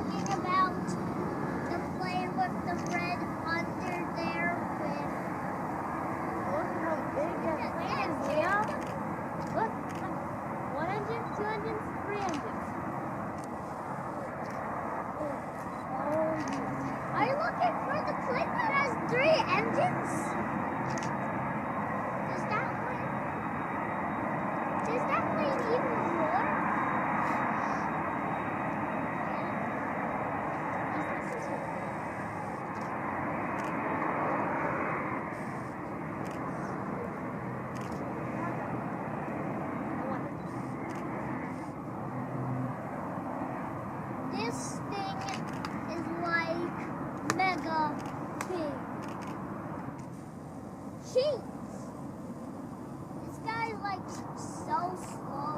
talking about the plane with the red under there with... Look how big that plane is, Leah. Look. 1 engine, 2 engines, 3 engines. Are you looking for the plane that has 3 engines? Does that plane even roar? This thing is like mega big. Jeez! This guy like so slow.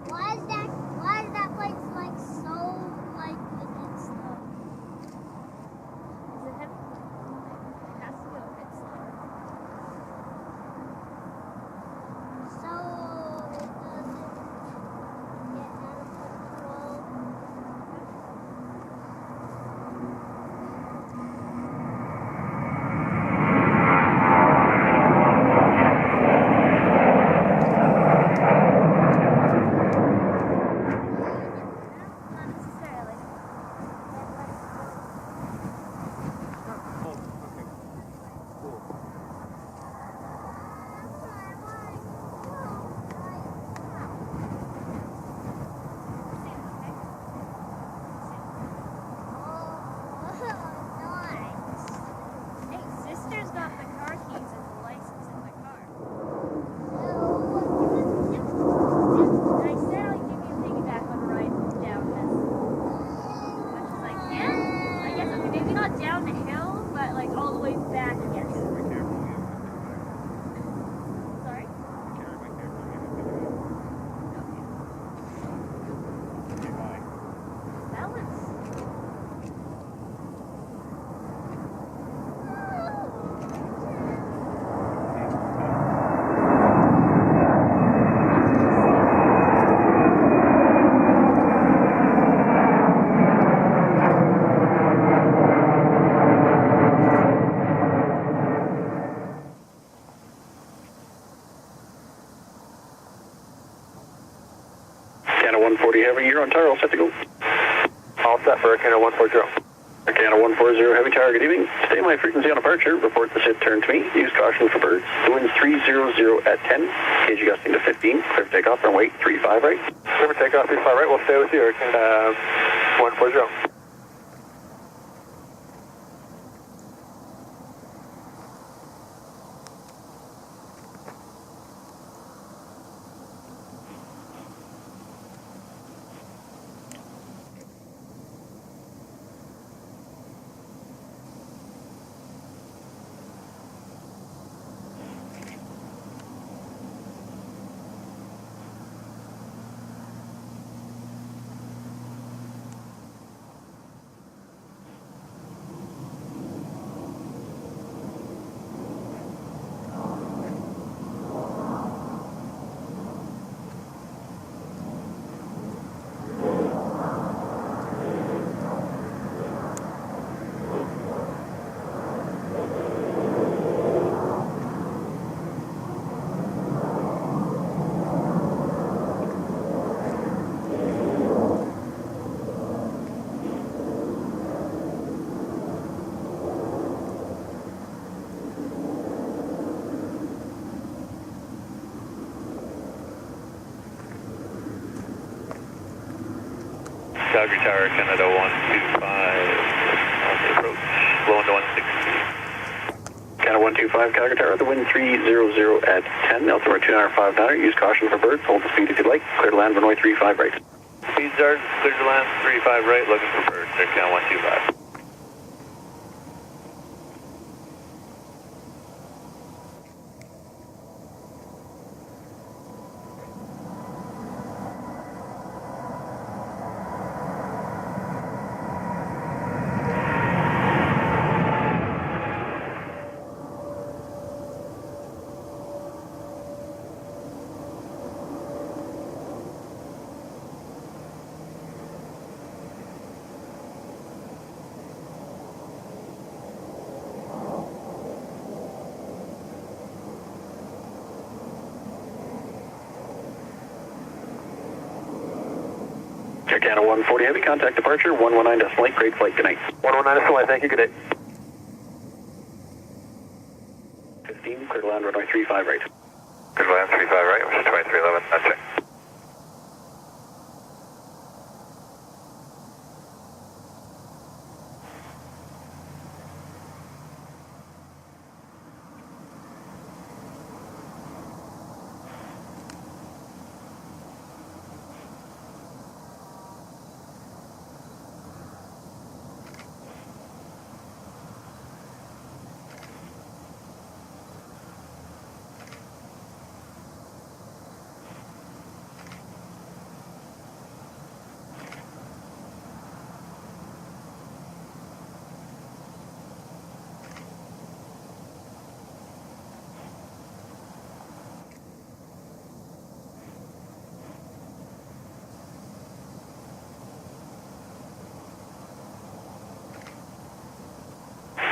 Why is that place like so like big and slow? Is it heavy? It has to go a bit slower. So it doesn't get out of control. Not necessarily. Hey, sister's got the car keys and the license in the car. And I said I'll give you a piggyback on a ride down this. But she's like, yeah? I guess, okay, maybe not down the hill, but like all the way back, yes. Sorry? That was... Canada 140 Heavy, you're on tower, all set to go. All set for Canada 140. Canada 140 Heavy Tower, good evening. Stay my frequency on departure, report the sit turn to me, use caution for birds. The wind's 300 at 10, gauge gusting to 15, clear for takeoff, runway 35 right. Clear for takeoff, 35 right, we'll stay with you, 140. Calgary Tower, Canada 125, on the approach, low into 160. Canada 125, Calgary Tower, the wind 300 at 10, altimeter 295 use caution for birds, hold the speed if you'd like, clear to land, runway 35 right. Speeds are clear to land, 35 right, looking for birds, there's Canada 125. Canada 140 Heavy, contact departure 119.8, great flight, good night. 119.8, thank you, good day. 15, clear to land runway 35 right. Good land, 35 right, which is 2311, that's it.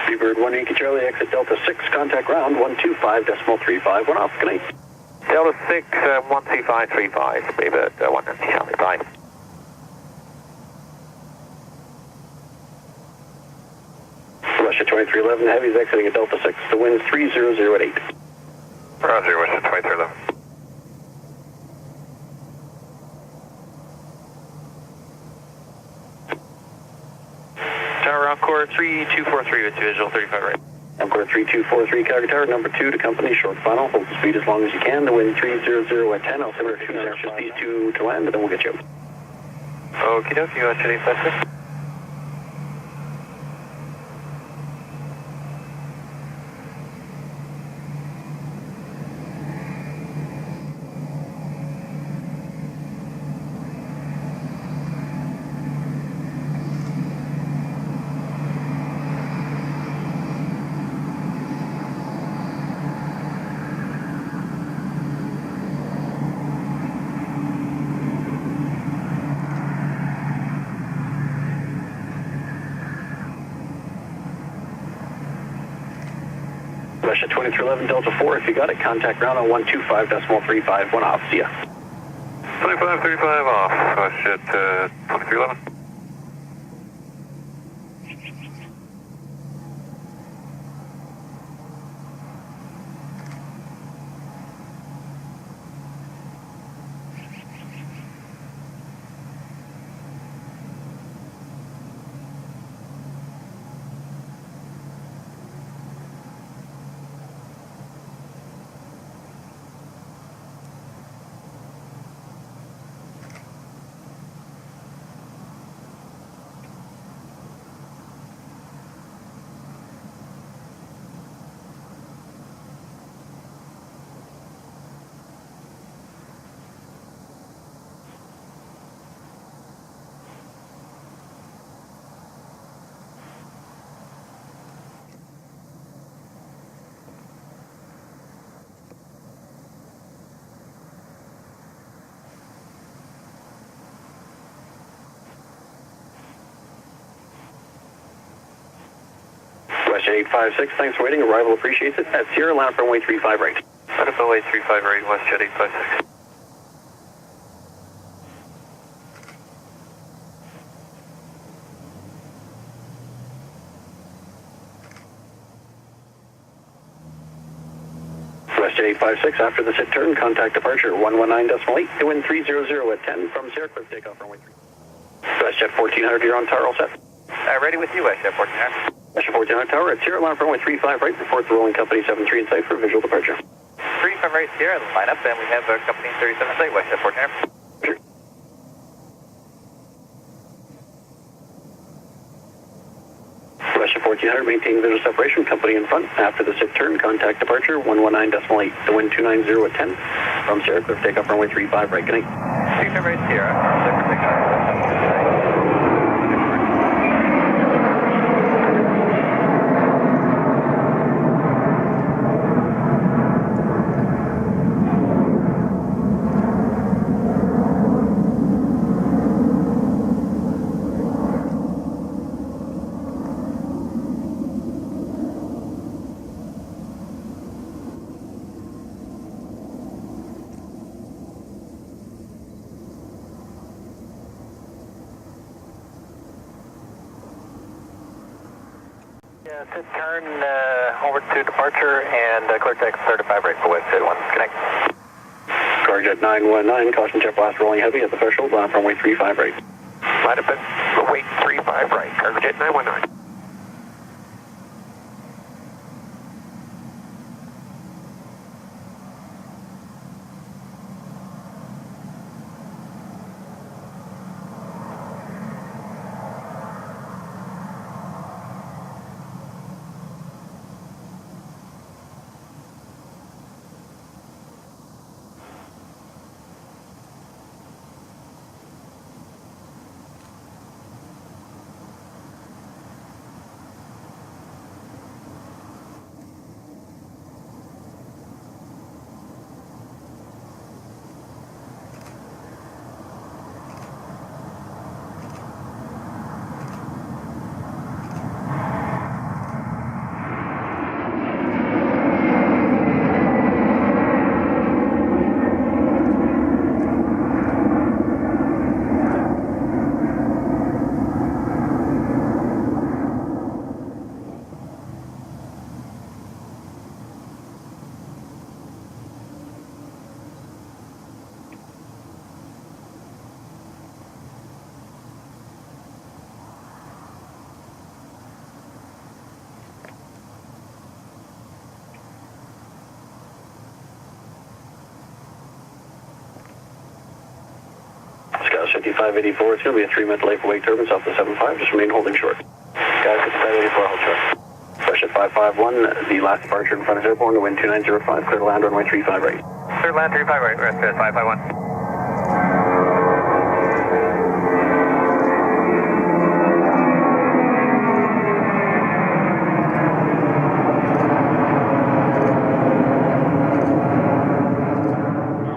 Seabird 1 Yankee Charlie, exit Delta 6, contact ground 125.35, one off, good night. Delta 6, 12535, Seabird 1 Yankee Charlie, bye. Russia 2311 Heavy's exiting at Delta 6, the wind's 300 at 8. Roger, Russia 2311. Tower Encore 3243 with visual 35 right. Encore 3243 Calgary Tower, number 2 to company, short final, hold the speed as long as you can, the wind 300 at 10, I'll send her 2 sections, these 2 to land, and then we'll get you out. Okie dokie, US 856. Russia 2311 Delta 4, if you got it, contact ground on 125.35, one off, see ya. 2535 off, Russia 2311. Russia 856, thanks for waiting, arrival appreciates it, at Sierra, land runway 35 right. Runway 35 right, WestJet 856. WestJet 856, after the sit turn, contact departure 119.8, the wind 300 at 10 from Sierra, clear takeoff runway 3. WestJet 1400, you're on tower, all set. Ready with you, WestJet 1400. WestJet 1400 tower at Sierra, land runway 35 right, report the rolling company 73 in sight for visual departure. 35 right here, line up, and we have company 37 in sight, WestJet 1400. WestJet 1400, maintain visual separation, company in front. After the sit turn, contact departure 119.8, the wind 290 at 10 from Sierra, clear takeoff runway 35 right, good night. 35 right Sierra, clear for takeoff. Yeah, sit turn over to departure and clear text 35 right for West 1. Connect. Carjet 919, caution jet blast rolling heavy at the threshold, land runway 35 right. Line up at wait 35 right, Carjet 919. Scout 5584, it's going to be a 3-minute delay for wake turbines off the 75, just remain holding short. Scout 5584, hold short. Fresh at 551, the last departure in front of airborne, the wind 2905, clear to land runway 35 right. Clear to land 35 right, rest at 551.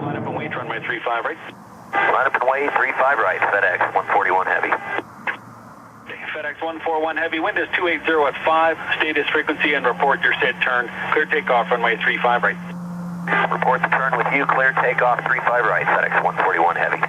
Line up and wait, runway 35 right. Line up and wait 35 right, FedEx 141 heavy. FedEx 141 heavy, wind is 280 at 5, status frequency and report your set turn, clear takeoff runway 35 right. Report the turn with you, clear takeoff 35 right, FedEx 141 heavy.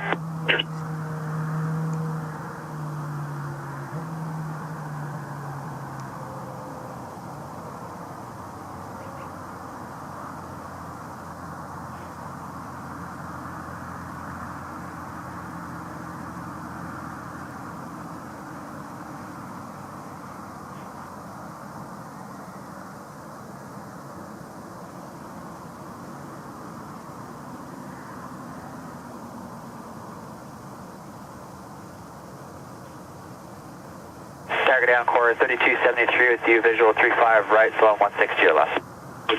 Target down, core 3273 with you, visual 35 right, slow 160 or less.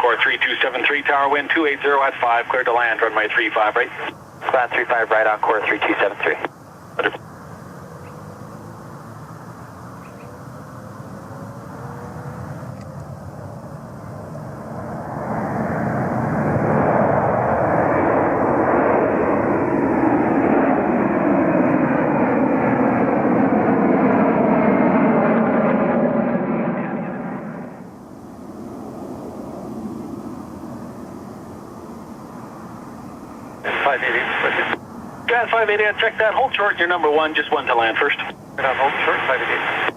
Core 3273, tower wind 280 at 5, clear to land, runway 35 right. Land 35 right on core 3273. Gas 588, check that, hold short, you're number 1, just 1 to land first. Hold short, 588.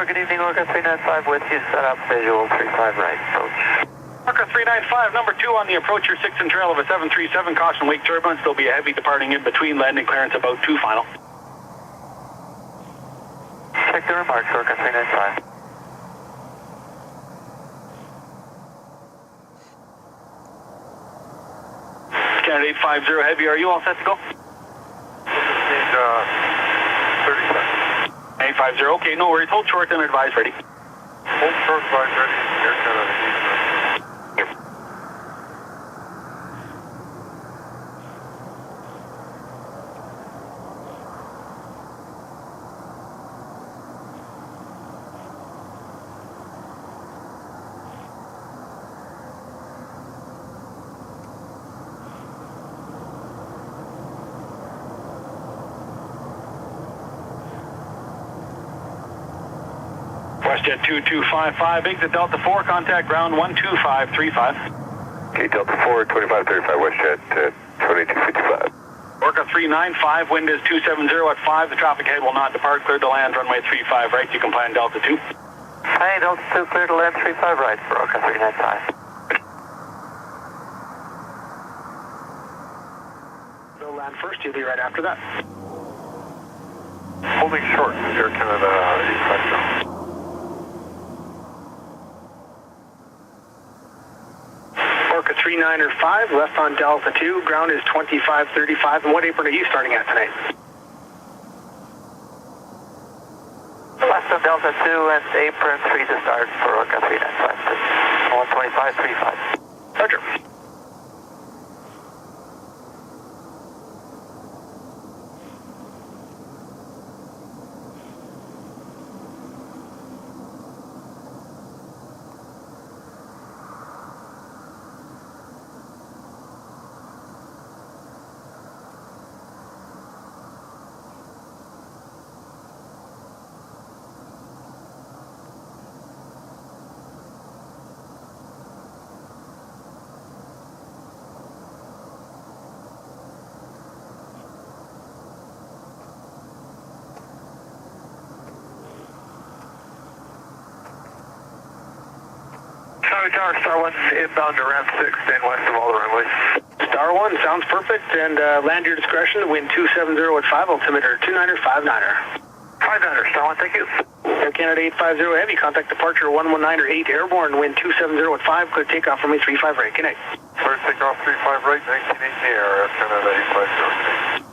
Good evening, Orca 395 with you, set up visual 35 right, approach. Orca 395, number 2 on the approach, your 6 and trail of a 737, caution wake turbulence, there'll be a heavy departing in between, landing clearance about 2 final. Check the remarks, Orca 395. Candidate 50 heavy, are you all set to go? Need 30 seconds. 850, okay, no worries, hold short and advise ready. Hold short, advise ready, air 10 on the east. WestJet 2255, exit Delta 4, contact ground 12535. Okay, Delta 4, 2535, WestJet 2255. Orca 395, wind is 270 at 5. The traffic head will not depart. Clear to land, runway 35 right. You can plan Delta 2. Hey, Delta 2, clear to land 35 right for Orca 395. They'll land first, you'll be right after that. Holding short, Air Canada 85. Orca 395, left on Delta 2, ground is 2535. And what apron are you starting at tonight? Left on Delta 2 and apron 3 to start for Orca 395. 12535. Roger. Tower, Star 1, inbound to ramp 6, staying west of all the runways. Star 1, sounds perfect, and land your discretion, wind 270 at 5, altimeter 29er, 59er. 59er, Star 1, thank you. Air Canada 850 Heavy, contact departure 119er 8 airborne, wind 270 at 5, clear takeoff runway 35 right, connect. Clear takeoff 35 right, 1980 Air Canada 850.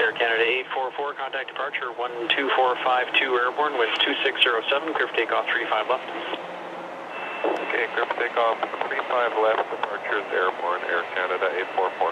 Air Canada 844, contact departure 12452 airborne, wind 2607, clear for takeoff 35 left. Okay, clear for takeoff 35 left, departure is airborne, Air Canada 844.